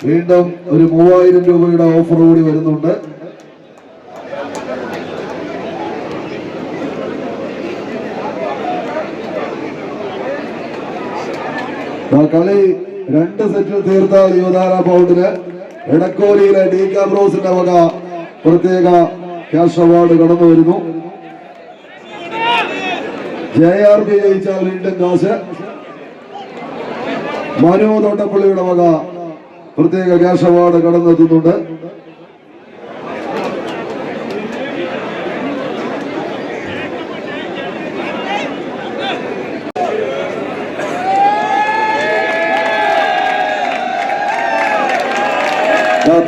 വീണ്ടും ഒരു 3000 രൂപയുടെ ഓഫർ കൂടി വരുന്നുണ്ട്. കളി 2 സെറ്റിൽ തീർത്ത യുവതാര പൗണ്ടിന് എടക്കോലിയിലെ ഡി കാബ്രോസിന്റെ വക പ്രത്യേക ക്യാഷ് അവാർഡ് കടന്നു വരുന്നു. JRB ജയിച്ചാൽ വീണ്ടും കാശ്. മനു തോട്ടപ്പള്ളിയുടെ വക പ്രത്യേക ക്യാഷ് അവാർഡ് കടന്നെത്തുന്നുണ്ട്.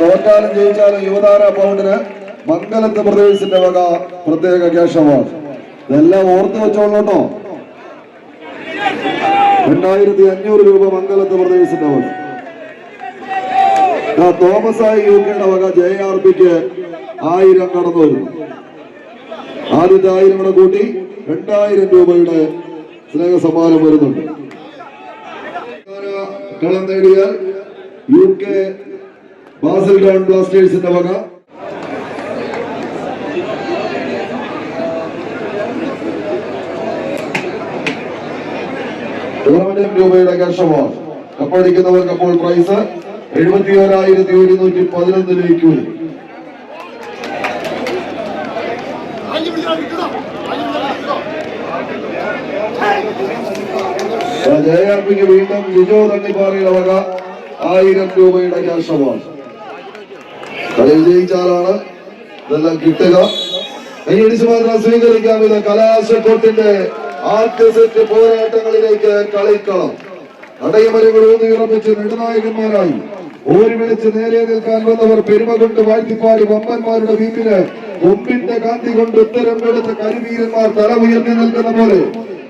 തോറ്റാലും ജയിച്ചാലും യുവതാര പൗണ്ടിന് മംഗലത്ത് പ്രദേശിന്റെ വക പ്രത്യേക ക്യാഷ് അവാർഡ്. ഇതെല്ലാം ഓർത്ത് വെച്ചോളൂട്ടോ. 2500 രൂപ മംഗലത്ത് പ്രദേശിന്റെ വക. തോമസ് ആയി UK വക JRBക്ക് 1000 കടന്നു വരുന്നു. ആദ്യത്തെ 1000 കൂടെ കൂട്ടി 2000 രൂപയുടെ സ്നേഹ സമ്മാനം വരുന്നുണ്ട്. കളം നേടിയാൽ UK ബാസിൽ ഗ്രൗണ്ട് ബ്ലാസ്റ്റേഴ്സിന്റെ വക രൂപയുടെ ക്യാഷ് അവാർഡ്. കപ്പടിക്കുന്നവർക്ക് അപ്പോൾ പ്രൈസ് 71,111 രൂപയ്ക്ക് വരും. JRBക്ക് വീണ്ടും ജിജോ തണ്ണിപ്പാറയുടെ വക 1000 രൂപയുടെ ക്യാഷ് അവാർഡ്. കളി വിജയിച്ചാലാണ് ഇതെല്ലാം കിട്ടുക. കൈയടിച്ചു മാത്രം സ്വീകരിക്കാം. ഇത് കലാശക്കൊട്ടിന്റെ ആദ്യ സെറ്റ് പോരാട്ടങ്ങളിലേക്ക് കളിക്കളം. അടയമരങ്ങൾ ഊന്നിയുറപ്പിച്ച് നെടുനായകന്മാരായി ഓരി വിളിച്ച് നേരെ നിൽക്കാൻ വന്നവർ പെരുമ കൊണ്ട് വാഴ്ത്തിപ്പാടി വമ്പന്മാരുടെ വീട്ടില് കൊമ്പിന്റെ കാന്തി കൊണ്ട് ഉത്തരം കൊടുത്ത കരിവീരന്മാർ തല ഉയർത്തി നിൽക്കുന്ന പോലെ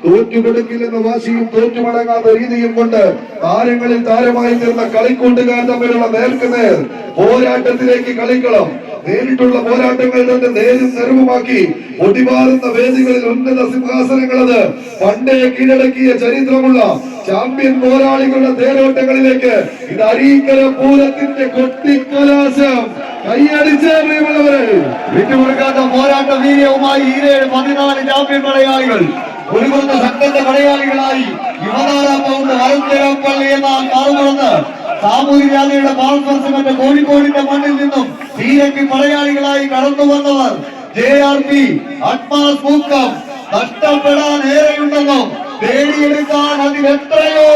തോറ്റുകൊടുക്കില്ലെന്ന വാശിയും തോറ്റുമടങ്ങാത്ത രീതിയും കൊണ്ട് താരങ്ങളിൽ താരമായി തീർന്ന കളിക്കൂട്ടുകാർ തമ്മിലുള്ള നേർക്കുനേർ പോരാട്ടത്തിലേക്ക് കളിക്കളം. നേരിട്ടുള്ള പോരാട്ടങ്ങൾ തന്നെ നേരും നിറവുമാക്കി ഒടിമാറുന്ന വേദികളിൽ ഉന്നത സിംഹാസനങ്ങളത് പണ്ടേ കീഴടക്കിയ ചരിത്രമുള്ള ചാമ്പ്യൻ പോരാളികളുടെ തേരോട്ടങ്ങളിലേക്ക് ഇത് അരീക്കര പൂരത്തിന്റെ കൊട്ടിക്കലാശം. കൈയടിച്ചേ പ്രിയമുള്ളവരെ, വിട്ടുകൊടുക്കാത്ത പോരാട്ട വീര്യവുമായി 14 ചാമ്പ്യൻ പടയാളികൾ ഒരുകൊന്ന സംഘത്തെ പടയാളികളായി യുവതാര പൗണ്ട് വരന്തരപ്പള്ളി എന്ന കാറുകൊടുന്ന് സാമൂഹ്യജാതിയുടെ പാൽസ്പർശമന്റെ കോഴിക്കോടിന്റെ മണ്ണിൽ നിന്നും തീരക്ക് പടയാളികളായി കടന്നു വന്നവർ JRB ആത്മാസ്മൂക്കം നഷ്ടപ്പെടാൻ ഏറെയുണ്ടെന്നും നേടിയെടുക്കാൻ അതിൽ എത്രയോ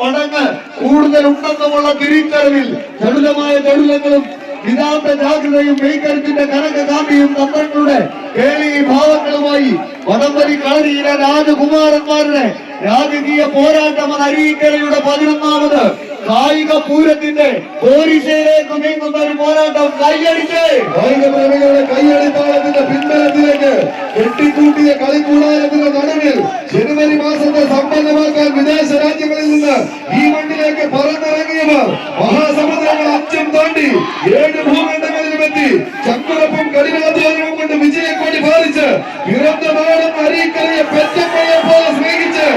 മടങ്ങ് കൂടുതലുണ്ടെന്നുമുള്ള തിരിച്ചറിവിൽ ചടുലമായ ചടുലങ്ങളും വിദാന്ത ജാഗ്രതയും മെയ്ക്കരുത്തിന്റെ കനകകാന്തിയും തന്ത്രങ്ങളുടെ കേളി ഭാവങ്ങളുമായി വടംവലി കളരിയിലെ രാജകുമാരന്മാരുടെ രാജകീയ പോരാട്ടം അരീക്കരയുടെ 11ാമത് കായിക പൂരത്തിന്റെ പോരിശയിലേക്ക് നീങ്ങുന്ന ഒരു പോരാട്ടം. കൈയടിച്ച് കായിക പ്രേമികളുടെ കൈയടിത്താളത്തിന്റെ പിൻബലത്തിലേക്ക് കെട്ടിക്കൂട്ടിയ കളിക്കൂടാരത്തിന്റെ നടുവിൽ ജനുവരി മാസത്തെ സമ്പന്നമാക്കാൻ വിദേശ രാജ്യങ്ങളിൽ നിന്ന് ഈ മണ്ണിലേക്ക് പറന്നിറങ്ങിയവർ മഹാസമുദ്രങ്ങൾ അച്ഛം താണ്ടി 7 ഭൂഖണ്ഡങ്ങളിലും എത്തി ചങ്കുറപ്പും കഠിനാധ്വാനവും കൊണ്ട് വിജയക്കൊടി പാലിച്ച് പിറന്ന നാടും അരീക്കരയെ പെറ്റമ്മയെ പോലെ സ്നേഹിച്ച്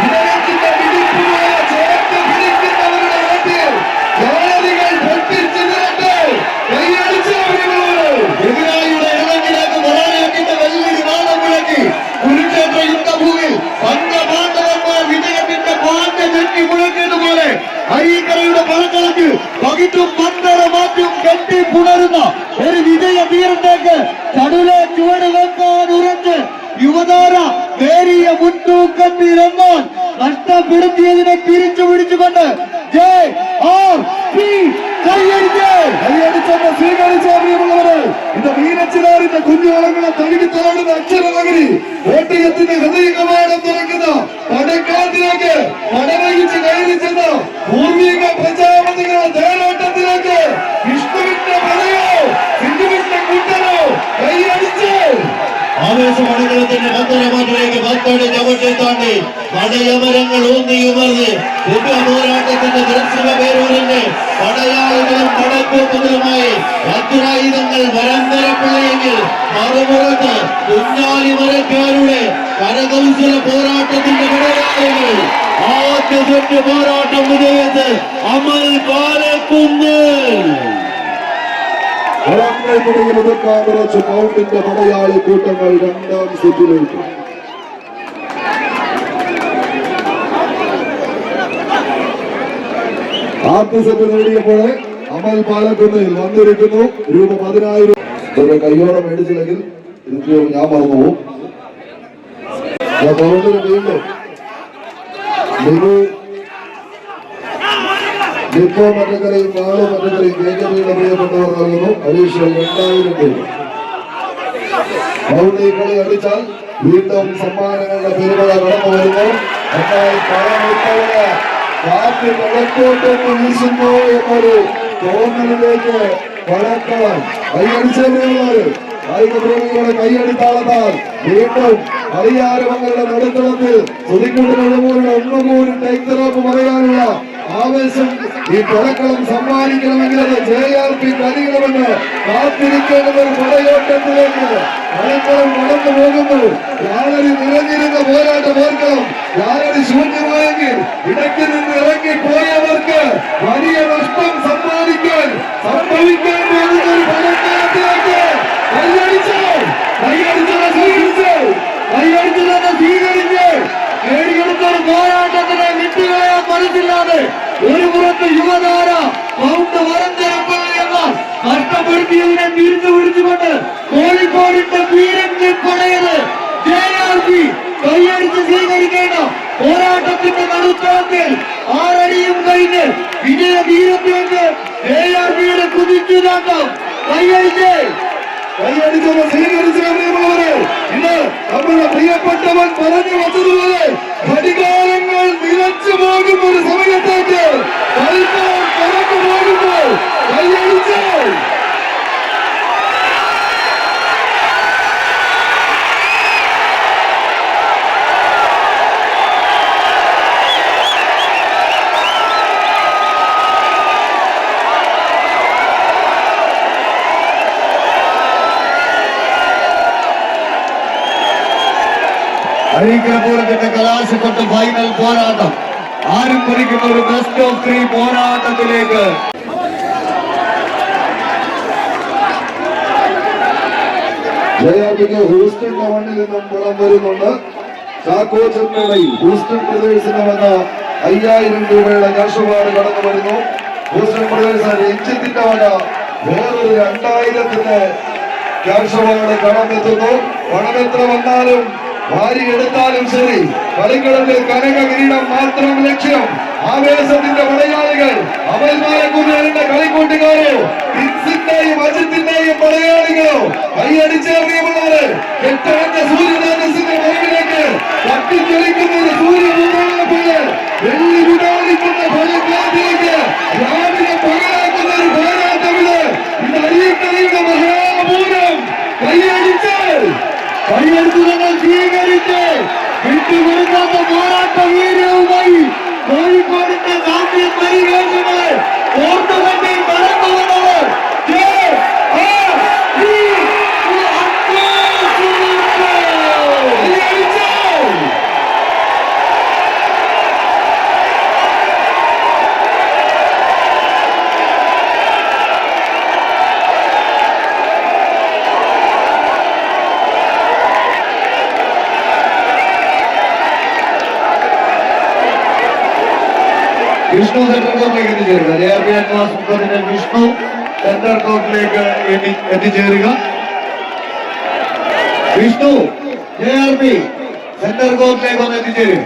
ഇടത്തിന്റെ പിടിപ്പുമായ ചേർത്ത് പിടിക്കുന്നവരുടെ നാട്ടിൽ ജാതികൾ പൊട്ടിച്ചു നിരട്ട് കൈയടിച്ച് എതിരാളിയുടെ ഇടങ്ങിലേക്ക് വരാനാക്കിന്റെ വെള്ളി നാദം മുഴക്കി കുരുക്ഷേത്ര യുദ്ധഭൂമിൽ പഞ്ചപാണ്ഡവന്മാർ വിജയത്തിന്റെ പാഞ്ഞ ചെട്ടി മുഴക്കിയതുപോലെ അരീക്കരയുടെ പഴക്കളക്ക് പകിട്ടും മന്ദര മാറ്റും കെട്ടി പുണരുന്ന ഒരു വിജയ തീരത്തേക്ക് ചടുലെ ചുവട് വെക്കാൻ ഉറച്ച് യുവതാര നേരിയ മുൻതൂക്കത്തിലെന്നാൽ നഷ്ടപ്പെടുത്തിയതിനെ തിരിച്ചു പിടിച്ചുകൊണ്ട് കൈയടിച്ചെന്ന് സ്വീകരിച്ച പ്രിയമുള്ളവര്, ഇത് മീനച്ചിലാറിന്റെ കുഞ്ഞുവളങ്ങളെ തഴുകി തലോടുന്ന അക്ഷരനഗരി കോട്ടയത്തിന്റെ ഹൃദയകവാടം തുറക്കുന്ന പടക്കാലത്തിലേക്ക് പടവഹിച്ച് കയറി ചെന്ന പൂർവിക പ്രജാപതികളുടെ തേരോട്ടത്തിലേക്ക് വിഷ്ണുവിന്റെ പടയോ സിന്ധുവിന്റെ കൂട്ടനോ കൈയടിച്ച് ആവേശമണികളത്തിന്റെ പത്തരമാറ്റിലേക്ക് പത്തടി ചവിട്ടി താണ്ടി പടയമരങ്ങൾ ഊന്നിയുമർന്ന് ദിവ്യ പോരാട്ടത്തിന്റെ ദൃശ്യ പേരൂരിന്റെ പടയാളികളും പടക്കൂപ്പുകളുമായി വജ്രായുധങ്ങൾ പരമ്പരപ്പിള്ളയെങ്കിൽ മറുപുറത്ത് കുഞ്ഞാലി മരക്കാരുടെ കരകൗശല പോരാട്ടത്തിന്റെ പടയാളികൾ ആദ്യ സെറ്റ് പോരാട്ടം വിജയിച്ച് അമൽ പാലക്കുന്ന് കൗണ്ടിന്റെ പടയാളി കൂട്ടങ്ങൾ രണ്ടാം സെറ്റിലേക്ക്. ആദ്യ സെറ്റ് നേടിയപ്പോൾ അമൽ പാലക്കുന്നിൽ വന്നിരിക്കുന്നു രൂപ 10,000. കയ്യോടെ മേടിച്ചില്ലെങ്കിൽ ഞാൻ മറന്നു വീണ്ടും നിപ്പോ മറ്റക്കരയും നാളെ മറ്റക്കരയും കേന്ദ്രയുടെ പ്രിയപ്പെട്ടവർ നൽകുന്നു അഡീഷണൽ 2,000 രൂപ. ഈ കളി അടിച്ചാൽ വീണ്ടും സമ്മാനങ്ങളുടെ പെരുമഴ കടന്നു വരുന്നു. എന്നാൽ കാറ്റ് കിഴക്കോട്ടേക്ക് വീശുന്നു എന്നൊരു തോന്നലിലേക്ക് വഴക്കളം കൈയടിച്ചവര് കായികപ്രേമികളുടെ കൈയടിത്താളത്താൽ വീണ്ടും കളിയാരവങ്ങളുടെ നടുത്തളത്തിൽ സുതിക്കുട്ടിനോടുകൂടി ഒന്നുകൂടി ടൈത്തറോപ്പ് പറയാനുള്ള ആവേശം ഈ പടക്കളം സമ്മാനിക്കണമെങ്കിൽ അത് JRP കഴിയണമെന്ന് കാത്തിരിക്കേണ്ടുന്ന ഒരു പടയോട്ടത്തിലേക്ക് കളിക്കളം കടന്നു പോകുന്നു. യാതൊരു നിറഞ്ഞിരുന്ന പോരാട്ടം ഓർക്കണം. യാതൊരു ശൂന്യമായെങ്കിൽ ഇടയ്ക്ക് നിന്ന് ഇറങ്ങി പോയവർക്ക് വലിയ നഷ്ടം സമ്മാനിക്കാൻ സംഭവിക്കാൻ പോകുന്ന ഒരു പടക്കളത്തിലേക്ക് സ്വീകരിച്ച് നേടിയെടുത്തൊരു പോരാട്ടത്തിനെ വിട്ടുകളയാൻ മനസ്സില്ലാതെ ഒരു പുറത്ത് യുവതാര കൗണ്ട് വരന്തരപ്പള്ളി എന്ന നഷ്ടപ്പെടുത്തിയതിനെ തിരിച്ചു പിടിച്ചുകൊണ്ട് കോഴിക്കോടിന്റെ വീരന്റെ കൊടയത് JRP കൈയടിച്ച് സ്വീകരിക്കേണ്ട പോരാട്ടത്തിന്റെ നടുത്തളത്തിൽ 6 അടിയും കഴിഞ്ഞ് വിജയ തീരത്തേക്ക് JRPയുടെ കുതിച്ചുതാക്കം കൈയടിച്ചവർ സ്വീകരിച്ചവരെ ഇന്ന് നമ്മുടെ പ്രിയപ്പെട്ടവൻ പറഞ്ഞു വച്ചതുപോലെ ഘടികാരങ്ങൾ നിലച്ചു പോകുന്ന ഒരു സമയത്തേക്ക് കളിക്കാൻ കടന്നു പോകുമ്പോൾ കൈയടിച്ച് അരീക്കരപൂരത്തിന്റെ കലാശപ്പെട്ട ഫൈനൽ പോരാട്ടം ആരും ഭരിക്കുന്ന ഒരു ബെസ്റ്റ് ഓഫ് 3 പോരാട്ടത്തിലേക്ക് JRPക്ക് ഹൂസ്റ്റന്റെ മണ്ണിൽ നിന്നും വളം വരുന്നുണ്ട്. ചാക്കോച്ചന്മേളയിൽ ഹൂസ്റ്റൺ ബ്രദേഴ്സിന് വന്ന 5,000 രൂപയുടെ ക്യാഷ് അവാർഡ് കടന്നു വരുന്നു. ഹൂസ്റ്റൺ ബ്രദേഴ്സ് രഞ്ജിത്തിന്റെ വക വേറൊരു 2,000ന്റെ ക്യാഷ് അവാർഡ് കടന്നെത്തുന്നു. പണമെത്ര വന്നാലും വാരി എടുത്താലും ശരി കളിക്കളത്തിൽ കനക കിരീടം മാത്രം ലക്ഷ്യം. ആവേശത്തിന്റെ പടയാളികൾ അമൽമാലക്കുന്നിന്റെ കളിക്കൂട്ടുകാരോ ഇൻസിന്റെയും അജിത്തിന്റെയും പടയാളികളോ കൈയടിച്ചേറിയുള്ളവര് കെട്ടടഞ്ഞ സൂര്യനാഥസിന്റെ മറവിലേക്ക് തട്ടിത്തെളിക്കുന്ന സൂര്യഭൂമിയെ വെള്ളി വിടാളിക്കുന്ന ഫലക്കാത്തിലേക്ക് രാവിലെ പകലാക്കുന്ന ഒരു പോരാട്ടമിത്. ഇത് അരീക്കരയുടെ മഹാപൂരം കൈയടിച്ചു ഞങ്ങൾ സ്വീകരിച്ച് വിട്ടുകൊടുക്കാത്ത പോരാട്ട വീര്യവുമായി കോഴിക്കോടിന്റെ സാമ്യം പരിവേഷങ്ങൾ ഓർത്തുകണ്ടിൽ കടന്നു വന്നവർ വിഷ്ണു സെന്റർ കോർട്ടിലേക്ക് എത്തിച്ചേരുക. JRP അഡ്വാൻസ് മുഖത്തിന്റെ വിഷ്ണു സെന്റർ കോർട്ടിലേക്ക് എത്തിച്ചേരുക. വിഷ്ണു JRP സെന്റർ കോർട്ടിലേക്ക് ഒന്ന് എത്തിച്ചേരുക.